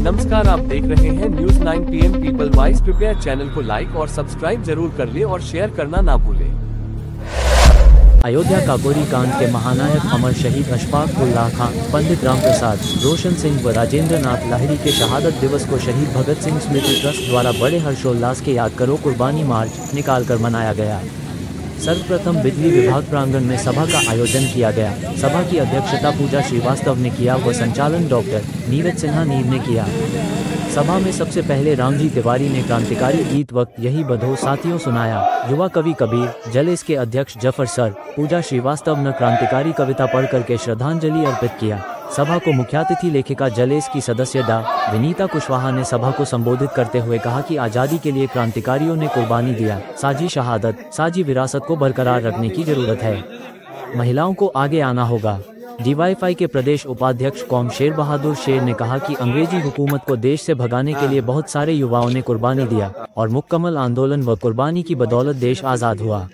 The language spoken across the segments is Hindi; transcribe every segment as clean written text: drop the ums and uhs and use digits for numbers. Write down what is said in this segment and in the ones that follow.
नमस्कार, आप देख रहे हैं न्यूज़ 9 PM पीपल वॉइस। कृपया चैनल को लाइक और सब्सक्राइब जरूर कर ले और शेयर करना ना भूलें। अयोध्या काकोरी कांड के महानायक अमर शहीद अशफाक उल्लाह खां, पंडित राम प्रसाद, रोशन सिंह व राजेंद्र नाथ लाहिड़ी के शहादत दिवस को शहीद भगत सिंह स्मृति ट्रस्ट द्वारा बड़े हर्षोल्लास के याद करो कुर्बानी मार्च निकालकर मनाया गया। सर्वप्रथम बिजली विभाग प्रांगण में सभा का आयोजन किया गया। सभा की अध्यक्षता पूजा श्रीवास्तव ने किया व संचालन डॉक्टर नीरज सिन्हा नीर ने किया। सभा में सबसे पहले रामजी तिवारी ने क्रांतिकारी गीत वक्त यही बधो साथियों सुनाया। युवा कवि कबीर जलेस के अध्यक्ष जफर सर पूजा श्रीवास्तव ने क्रांतिकारी कविता पढ़ करके श्रद्धांजलि अर्पित किया। सभा को मुख्यातिथि लेखिका जलेस की सदस्य डा विनीता कुशवाहा ने सभा को संबोधित करते हुए कहा कि आज़ादी के लिए क्रांतिकारियों ने कुर्बानी दिया। साझी शहादत, साझी विरासत को बरकरार रखने की जरूरत है। महिलाओं को आगे आना होगा। DYFI के प्रदेश उपाध्यक्ष कौम शेर बहादुर शेर ने कहा कि अंग्रेजी हुकूमत को देश से भगाने के लिए बहुत सारे युवाओं ने कुर्बानी दिया और मुकम्मल आंदोलन व कुर्बानी की बदौलत देश आज़ाद हुआ।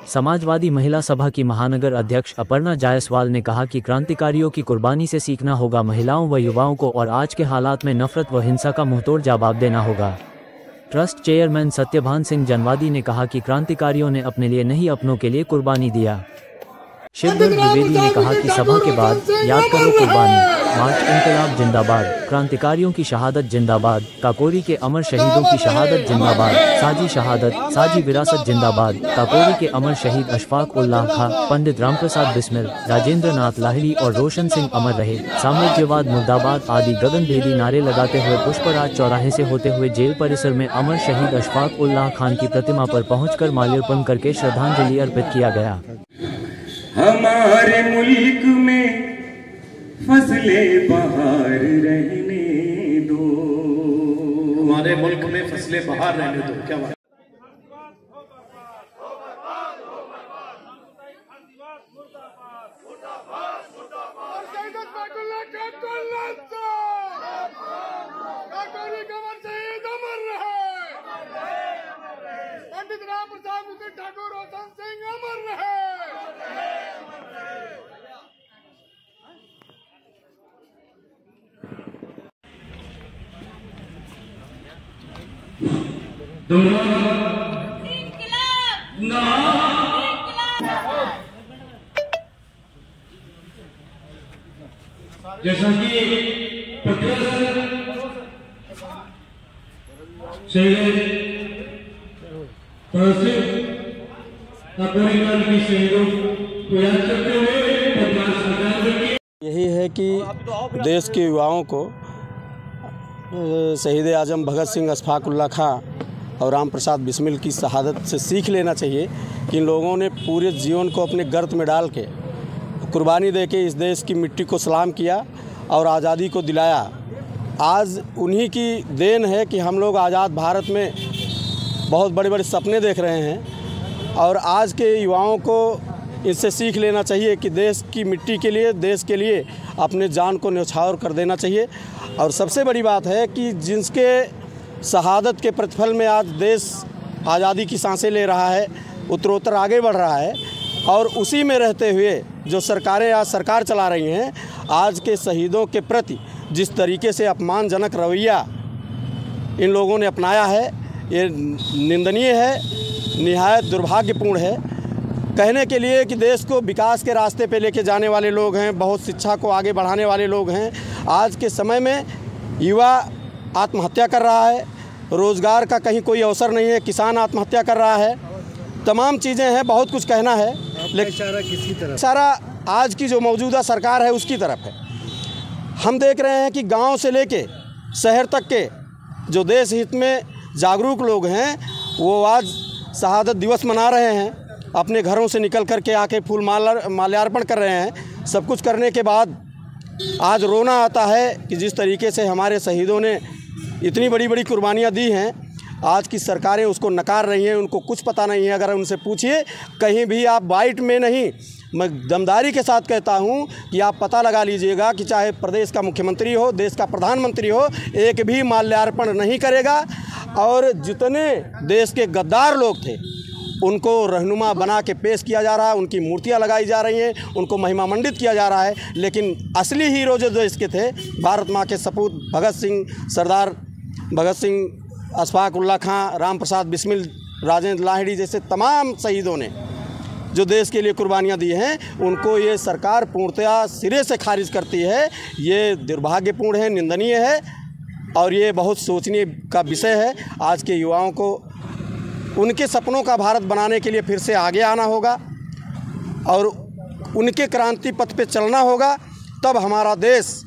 समाजवादी महिला सभा की महानगर अध्यक्ष अपर्णा जायसवाल ने कहा कि क्रांतिकारियों की कुर्बानी से सीखना होगा महिलाओं व युवाओं को और आज के हालात में नफरत व हिंसा का मुंहतोड़ जवाब देना होगा। ट्रस्ट चेयरमैन सत्यभान सिंह जनवादी ने कहा कि क्रांतिकारियों ने अपने लिए नहीं अपनों के लिए कुर्बानी दिया। शिवगढ़ द्विवेदी ने कहा कि सभा के बाद याद करो कुर्बानी मार्च, इंकलाब जिंदाबाद, क्रांतिकारियों की शहादत जिंदाबाद, काकोरी के अमर शहीदों की शहादत जिंदाबाद, साझी शहादत, साझी विरासत जिंदाबाद, काकोरी के अमर शहीद अशफाक उल्लाह खां, पंडित राम प्रसाद बिस्मिल, राजेंद्र नाथ लाहिड़ी और रोशन सिंह अमर रहे, साम्राज्यवाद मुर्दाबाद आदि गगनभेदी नारे लगाते हुए पुष्पराज चौराहे से होते हुए जेल परिसर में अमर शहीद अशफाक उल्लाह खान की प्रतिमा पर पहुंचकर माल्यार्पण करके श्रद्धांजलि अर्पित किया गया। हमारे मुल्क में फसले बहार रहने दो, हमारे मुल्क में फसले बहार रहने दो। क्या बात। पंडित राम प्रसाद ठाकुर, रोशन सिंह अमर रहे। जैसा कि यही है कि देश के युवाओं को शहीद आजम भगत सिंह, अशफाक उल्लाह खां और राम प्रसाद बिस्मिल की शहादत से सीख लेना चाहिए कि इन लोगों ने पूरे जीवन को अपने गर्त में डाल के कुर्बानी दे के इस देश की मिट्टी को सलाम किया और आज़ादी को दिलाया। आज उन्हीं की देन है कि हम लोग आज़ाद भारत में बहुत बड़े बड़े सपने देख रहे हैं और आज के युवाओं को इससे सीख लेना चाहिए कि देश की मिट्टी के लिए, देश के लिए अपने जान को न्यौछावर कर देना चाहिए। और सबसे बड़ी बात है कि जिनके शहादत के प्रतिफल में आज देश आज़ादी की सांसें ले रहा है, उत्तरोत्तर आगे बढ़ रहा है और उसी में रहते हुए जो सरकारें आज सरकार चला रही हैं, आज के शहीदों के प्रति जिस तरीके से अपमानजनक रवैया इन लोगों ने अपनाया है, ये निंदनीय है, निहायत दुर्भाग्यपूर्ण है। कहने के लिए कि देश को विकास के रास्ते पे लेके जाने वाले लोग हैं, बहुत शिक्षा को आगे बढ़ाने वाले लोग हैं, आज के समय में युवा आत्महत्या कर रहा है, रोज़गार का कहीं कोई अवसर नहीं है, किसान आत्महत्या कर रहा है, तमाम चीज़ें हैं, बहुत कुछ कहना है, लेकिन सारा आज की जो मौजूदा सरकार है उसकी तरफ है। हम देख रहे हैं कि गांव से लेके शहर तक के जो देश हित में जागरूक लोग हैं वो आज शहादत दिवस मना रहे हैं, अपने घरों से निकल कर के आके फूल माल्यार्पण कर रहे हैं। सब कुछ करने के बाद आज रोना आता है कि जिस तरीके से हमारे शहीदों ने इतनी बड़ी बड़ी कुर्बानियाँ दी हैं, आज की सरकारें उसको नकार रही हैं, उनको कुछ पता नहीं है। अगर उनसे पूछिए, कहीं भी आप बाइट में नहीं, मैं दमदारी के साथ कहता हूं कि आप पता लगा लीजिएगा कि चाहे प्रदेश का मुख्यमंत्री हो, देश का प्रधानमंत्री हो, एक भी माल्यार्पण नहीं करेगा। और जितने देश के गद्दार लोग थे उनको रहनुमा बना के पेश किया जा रहा है, उनकी मूर्तियां लगाई जा रही हैं, उनको महिमा मंडित किया जा रहा है। लेकिन असली हीरो जो देश के थे, भारत माँ के सपूत भगत सिंह, सरदार भगत सिंह, अशफाक उल्लाह खां, राम प्रसाद बिस्मिल, राजेंद्र लाहिड़ी जैसे तमाम शहीदों ने जो देश के लिए कुर्बानियाँ दी हैं, उनको ये सरकार पूर्णतया सिरे से खारिज करती है। ये दुर्भाग्यपूर्ण है, निंदनीय है और ये बहुत सोचने का विषय है। आज के युवाओं को उनके सपनों का भारत बनाने के लिए फिर से आगे आना होगा और उनके क्रांति पथ पे चलना होगा, तब हमारा देश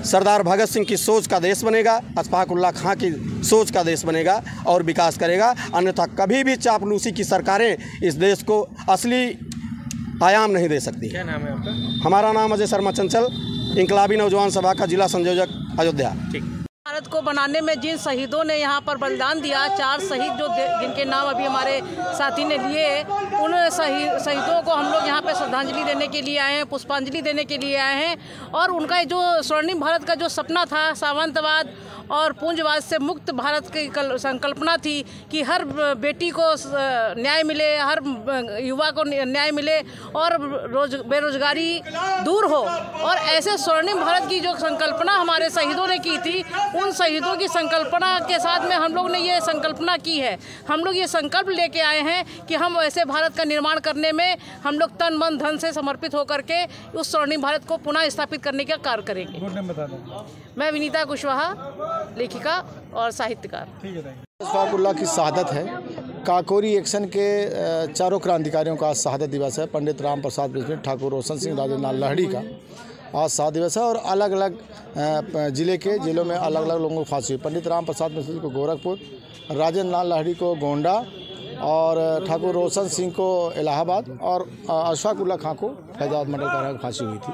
सरदार भगत सिंह की सोच का देश बनेगा, अशफाक उल्लाह खां की सोच का देश बनेगा और विकास करेगा। अन्यथा कभी भी चापलूसी की सरकारें इस देश को असली आयाम नहीं दे सकती। क्या नाम है आपका? हमारा नाम अजय शर्मा चंचल, इंकलाबी नौजवान सभा का जिला संयोजक, अयोध्या। भारत को बनाने में जिन शहीदों ने यहाँ पर बलिदान दिया, 4 शहीद जो जिनके नाम अभी हमारे साथी ने लिए, उन शहीदों को हम लोग यहाँ पे श्रद्धांजलि देने के लिए आए हैं, पुष्पांजलि देने के लिए आए हैं। और उनका जो स्वर्णिम भारत का जो सपना था, सामंतवाद और पूंजवाद से मुक्त भारत की संकल्पना थी कि हर बेटी को न्याय मिले, हर युवा को न्याय मिले और बेरोजगारी दूर हो। और ऐसे स्वर्णिम भारत की जो संकल्पना हमारे शहीदों ने की थी, उन शहीदों की संकल्पना के साथ में हम लोग ने ये संकल्पना की है। हम लोग ये संकल्प लेके आए हैं कि हम ऐसे भारत का निर्माण करने में हम लोग तन मन धन से समर्पित होकर के उस स्वर्णिम भारत को पुनः स्थापित करने का कार्य करेंगे। मैं विनीता कुशवाहा, लेखिका और साहित्यकार। अशफाक उल्लाह की शहादत है। काकोरी एक्शन के चारों क्रांतिकारियों का आज शहादत दिवस है। पंडित राम प्रसाद बिस्मिल, ठाकुर रोशन सिंह, राजेंद्र नाथ लाहिड़ी का आज शहादत दिवस है और अलग अलग जिलों में अलग अलग लोगों को फांसी हुई। पंडित राम प्रसाद बिस्मिल को गोरखपुर, राजेंद्र नाथ लाहिड़ी को गोंडा और ठाकुर रोशन सिंह को इलाहाबाद और अशफाक उल्लाह खां को फैजाबाद मंडल कारा में फांसी हुई थी।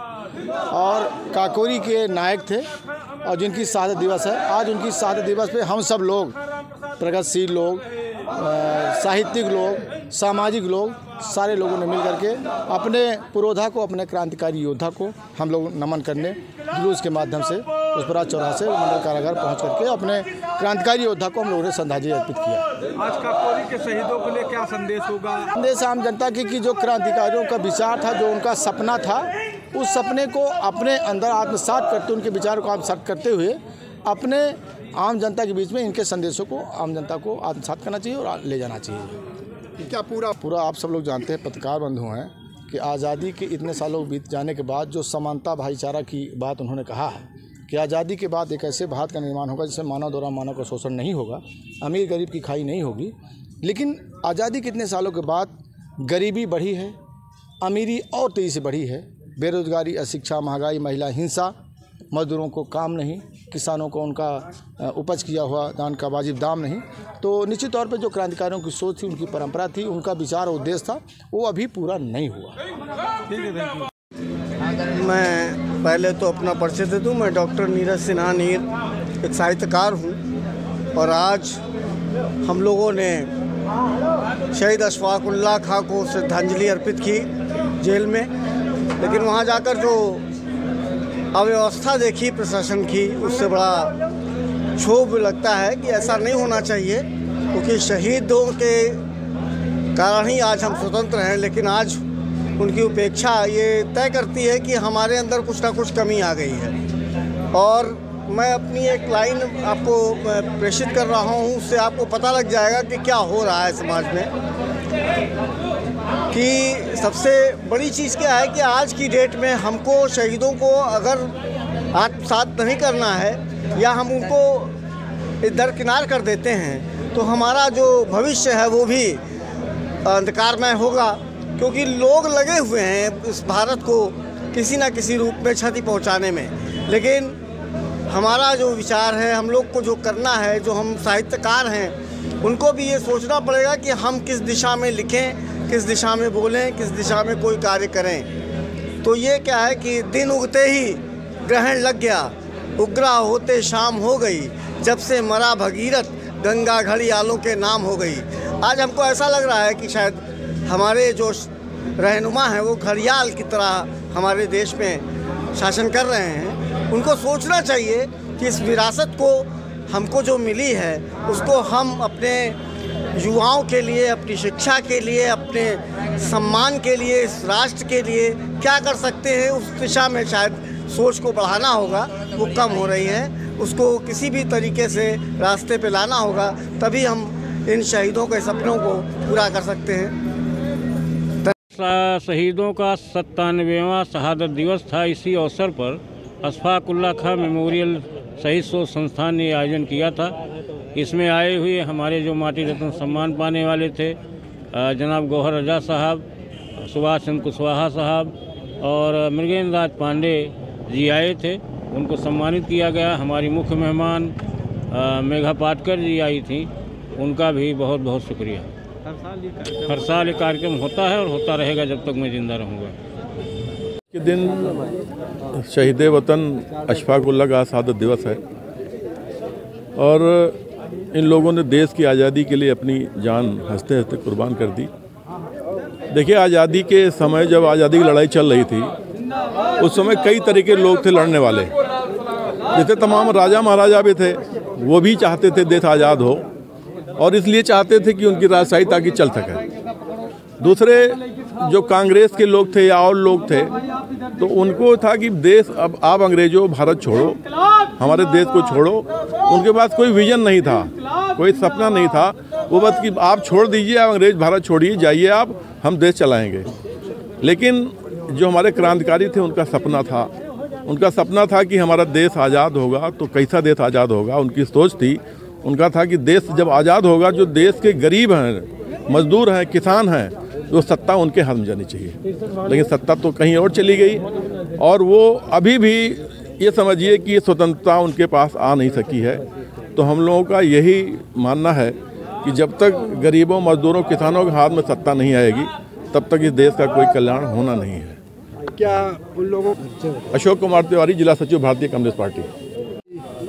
और काकोरी के नायक थे और जिनकी शहादत दिवस है। आज उनकी शहादत दिवस पे हम सब लोग, प्रगतिशील लोग, साहित्यिक लोग, सामाजिक लोग, सारे लोगों ने मिल करके अपने पुरोधा को, अपने क्रांतिकारी योद्धा को हम लोग नमन करने जुलूस के माध्यम से उस चौराहे से मंडल कारागार पहुंच करके अपने क्रांतिकारी योद्धा को हम लोगों ने श्रद्धांजलि अर्पित किया। आज काकोरी के शहीदों के लिए क्या संदेश होगा? संदेश आम जनता की कि जो क्रांतिकारियों का विचार था, जो उनका सपना था, उस सपने को अपने अंदर आत्मसात करते, उनके विचारों को आत्मसात करते हुए अपने आम जनता के बीच में इनके संदेशों को आम जनता को आत्मसात करना चाहिए और ले जाना चाहिए। क्या पूरा आप सब लोग जानते हैं, पत्रकार बंधु हैं, कि आज़ादी के इतने सालों बीत जाने के बाद जो समानता भाईचारा की बात उन्होंने कहा है कि आज़ादी के बाद एक ऐसे भारत का निर्माण होगा जिसमें मानव द्वारा मानव का शोषण नहीं होगा, अमीर गरीब की खाई नहीं होगी। लेकिन आज़ादी के इतने सालों के बाद गरीबी बढ़ी है, अमीरी और तेज़ी से बढ़ी है, बेरोजगारी, अशिक्षा, महंगाई, महिला हिंसा, मजदूरों को काम नहीं, किसानों को उनका उपज किया हुआ धान का वाजिब दाम नहीं। तो निश्चित तौर पर जो क्रांतिकारियों की सोच थी, उनकी परंपरा थी, उनका विचार और उद्देश्य था, वो अभी पूरा नहीं हुआ। मैं पहले तो अपना परिचय दे दूँ। मैं डॉक्टर नीरज सिन्हा नीर, एक साहित्यकार हूँ और आज हम लोगों ने शहीद अशफाक उल्लाह खां को श्रद्धांजलि अर्पित की जेल में। लेकिन वहाँ जाकर जो अव्यवस्था देखी प्रशासन की, उससे बड़ा क्षोभ लगता है कि ऐसा नहीं होना चाहिए, क्योंकि शहीदों के कारण ही आज हम स्वतंत्र हैं। लेकिन आज उनकी उपेक्षा ये तय करती है कि हमारे अंदर कुछ ना कुछ कमी आ गई है। और मैं अपनी एक लाइन आपको प्रेषित कर रहा हूँ, उससे आपको पता लग जाएगा कि क्या हो रहा है समाज में। कि सबसे बड़ी चीज़ क्या है कि आज की डेट में हमको शहीदों को अगर आत्मसात नहीं करना है या हम उनको दरकिनार कर देते हैं, तो हमारा जो भविष्य है वो भी अंधकारमय होगा। क्योंकि लोग लगे हुए हैं इस भारत को किसी ना किसी रूप में क्षति पहुंचाने में। लेकिन हमारा जो विचार है, हम लोग को जो करना है, जो हम साहित्यकार हैं, उनको भी ये सोचना पड़ेगा कि हम किस दिशा में लिखें, किस दिशा में बोलें, किस दिशा में कोई कार्य करें। तो ये क्या है कि दिन उगते ही ग्रहण लग गया, उग्रा होते शाम हो गई, जब से मरा भगीरथ गंगा घड़ियालों के नाम हो गई। आज हमको ऐसा लग रहा है कि शायद हमारे जो रहनुमा हैं वो घड़ियाल की तरह हमारे देश में शासन कर रहे हैं। उनको सोचना चाहिए कि इस विरासत को हमको जो मिली है उसको हम अपने युवाओं के लिए, अपनी शिक्षा के लिए, अपने सम्मान के लिए, इस राष्ट्र के लिए क्या कर सकते हैं, उस दिशा में शायद सोच को बढ़ाना होगा। वो कम हो रही है, उसको किसी भी तरीके से रास्ते पे लाना होगा, तभी हम इन शहीदों के सपनों को पूरा कर सकते हैं। शहीदों का 97वां शहादत दिवस था। इसी अवसर पर अशफाक उल्लाह खां मेमोरियल शहीद शोध संस्थान ने आयोजन किया था। इसमें आए हुए हमारे जो माटी रत्न सम्मान पाने वाले थे, जनाब गौहर रजा साहब, सुभाष चंद्र कुशवाहा साहब और मृगेंद्र राज पांडे जी आए थे, उनको सम्मानित किया गया। हमारी मुख्य मेहमान मेघा पाटकर जी आई थी, उनका भी बहुत बहुत शुक्रिया। हर साल ये कार्यक्रम होता है और होता रहेगा जब तक मैं जिंदा रहूँगा। के दिन शहीद वतन अशफाक उल्लाह का शहादत दिवस है और इन लोगों ने देश की आज़ादी के लिए अपनी जान हंसते हंसते कुर्बान कर दी। देखिए, आज़ादी के समय जब आज़ादी की लड़ाई चल रही थी, उस समय कई तरह के लोग थे लड़ने वाले। जैसे तमाम राजा महाराजा भी थे, वो भी चाहते थे देश आज़ाद हो और इसलिए चाहते थे कि उनकी राजशाही ताकि चल सके। दूसरे जो कांग्रेस के लोग थे या और लोग थे, तो उनको था कि देश अब आप अंग्रेजों भारत छोड़ो, हमारे देश को छोड़ो। उनके पास कोई विजन नहीं था, कोई सपना नहीं था। वो बस कि आप छोड़ दीजिए, आप अंग्रेज भारत छोड़िए, जाइए आप, हम देश चलाएंगे। लेकिन जो हमारे क्रांतिकारी थे, उनका सपना था कि हमारा देश आज़ाद होगा तो कैसा देश आज़ाद होगा। उनकी सोच थी, उनका था कि देश जब आज़ाद होगा, जो देश के गरीब हैं, मजदूर हैं, किसान हैं, तो सत्ता उनके हाथ में जानी चाहिए। लेकिन सत्ता तो कहीं और चली गई और वो अभी भी ये समझिए कि स्वतंत्रता उनके पास आ नहीं सकी है। तो हम लोगों का यही मानना है कि जब तक गरीबों, मजदूरों, किसानों के हाथ में सत्ता नहीं आएगी, तब तक इस देश का कोई कल्याण होना नहीं है। क्या उन लोगों अशोक कुमार तिवारी, जिला सचिव, भारतीय कम्युनिस्ट पार्टी।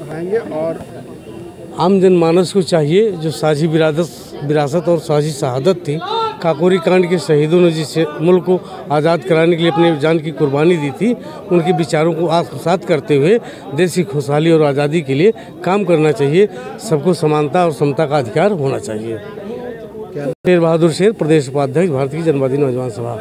रहेंगे और आम जनमानस को चाहिए, जो साझी विरासत और साझी शहादत थी, काकोरी कांड के शहीदों ने जिस मुल्क को आज़ाद कराने के लिए अपने जान की कुर्बानी दी थी, उनके विचारों को आत्मसात करते हुए देश की खुशहाली और आज़ादी के लिए काम करना चाहिए। सबको समानता और समता का अधिकार होना चाहिए। शेर बहादुर शेर, प्रदेश उपाध्यक्ष, भारतीय जनवादी नौजवान सभा।